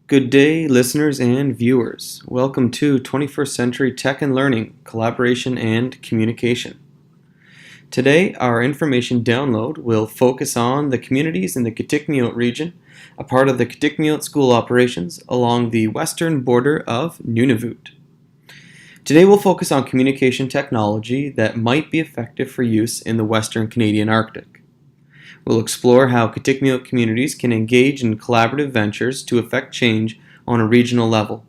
Good day, listeners and viewers. Welcome to 21st Century Tech and Learning, Collaboration and Communication. Today, our information download will focus on the communities in the Kitikmeot region, a part of the Kitikmeot school operations along the western border of Nunavut. Today, we'll focus on communication technology that might be effective for use in the Western Canadian Arctic. We'll explore how Kitikmeot communities can engage in collaborative ventures to affect change on a regional level.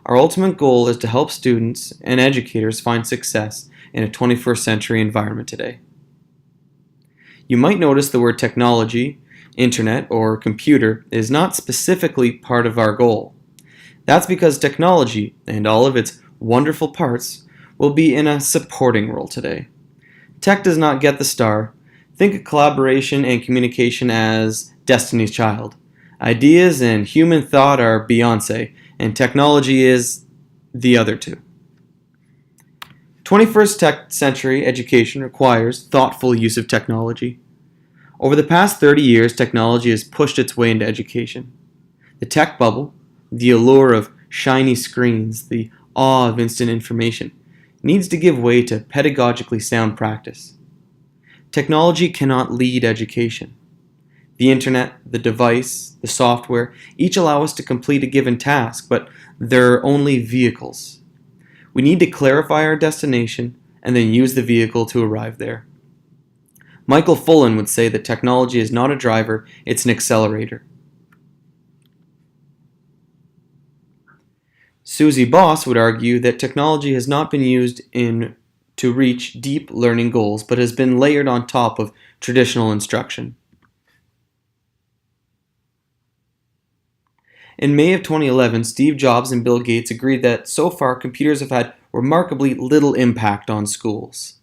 Our ultimate goal is to help students and educators find success in a 21st century environment today. You might notice the word technology, internet, or computer is not specifically part of our goal. That's because technology and all of its wonderful parts will be in a supporting role today. Tech does not get the star. Think of collaboration and communication as Destiny's Child. Ideas and human thought are Beyoncé, and technology is the other two. 21st century education requires thoughtful use of technology. Over the past 30 years, technology has pushed its way into education. The tech bubble, the allure of shiny screens, the awe of instant information, needs to give way to pedagogically sound practice. Technology cannot lead education. The internet, the device, the software, each allow us to complete a given task, but they're only vehicles. We need to clarify our destination and then use the vehicle to arrive there. Michael Fullan would say that technology is not a driver, it's an accelerator. Susie Boss would argue that technology has not been used to reach deep learning goals, but has been layered on top of traditional instruction. In May of 2011, Steve Jobs and Bill Gates agreed that so far computers have had remarkably little impact on schools.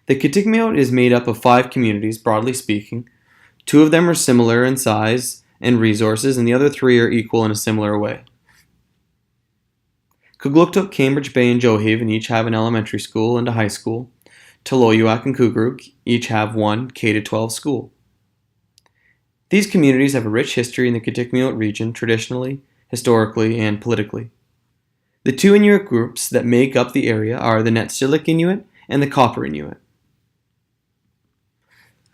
The Kitikmeot is made up of 5 communities, broadly speaking. 2 of them are similar in size and resources, and the other 3 are equal in a similar way. Kugluktuk, Cambridge Bay, and Johaven each have an elementary school and a high school. Taloyuak and Kugruk each have one K-12 school. These communities have a rich history in the Kitikmeot region, traditionally, historically, and politically. The 2 Inuit groups that make up the area are the Netsilik Inuit and the Copper Inuit.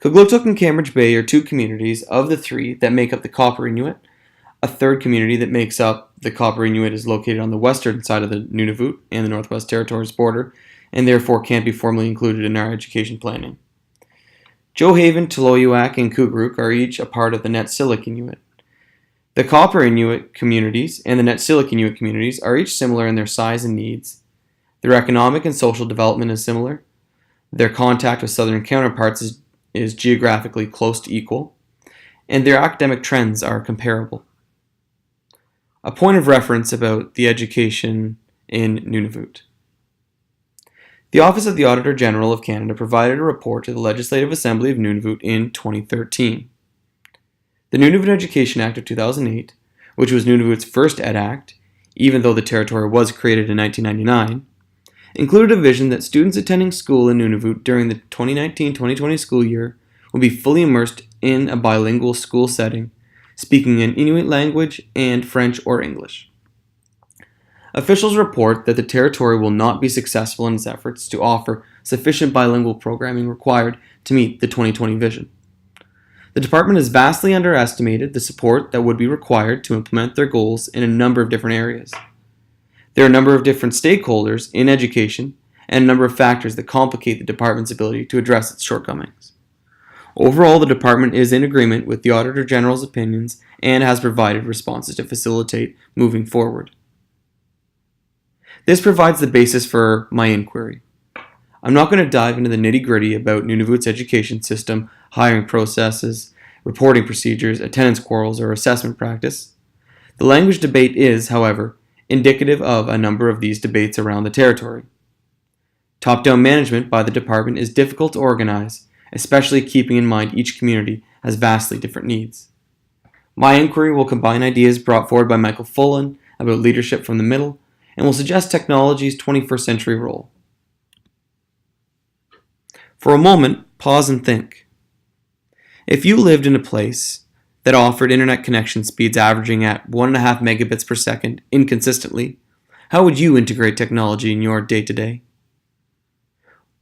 Kugluktuk and Cambridge Bay are 2 communities of the 3 that make up the Copper Inuit. A third community that makes up the Copper Inuit is located on the western side of the Nunavut and the Northwest Territories border, and therefore can't be formally included in our education planning. Johaven, Taloyuak, and Kugruk are each a part of the Netsilik Inuit. The Copper Inuit communities and the Netsilik Inuit communities are each similar in their size and needs. Their economic and social development is similar. Their contact with southern counterparts is geographically close to equal, and their academic trends are comparable. A point of reference about the education in Nunavut. The Office of the Auditor General of Canada provided a report to the Legislative Assembly of Nunavut in 2013. The Nunavut Education Act of 2008, which was Nunavut's first Ed Act, even though the territory was created in 1999, included a vision that students attending school in Nunavut during the 2019-2020 school year will be fully immersed in a bilingual school setting, speaking an Inuit language and French or English. Officials report that the territory will not be successful in its efforts to offer sufficient bilingual programming required to meet the 2020 vision. The department has vastly underestimated the support that would be required to implement their goals in a number of different areas. There are a number of different stakeholders in education and a number of factors that complicate the department's ability to address its shortcomings. Overall, the department is in agreement with the Auditor General's opinions and has provided responses to facilitate moving forward. This provides the basis for my inquiry. I'm not going to dive into the nitty-gritty about Nunavut's education system, hiring processes, reporting procedures, attendance quarrels, or assessment practice. The language debate is, however, indicative of a number of these debates around the territory. Top-down management by the department is difficult to organize, especially keeping in mind each community has vastly different needs. My inquiry will combine ideas brought forward by Michael Fullan about leadership from the middle, and will suggest technology's 21st century role. For a moment, pause and think. If you lived in a place that offered internet connection speeds averaging at 1.5 megabits per second inconsistently, how would you integrate technology in your day-to-day?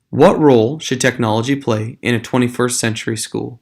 What role should technology play in a 21st century school?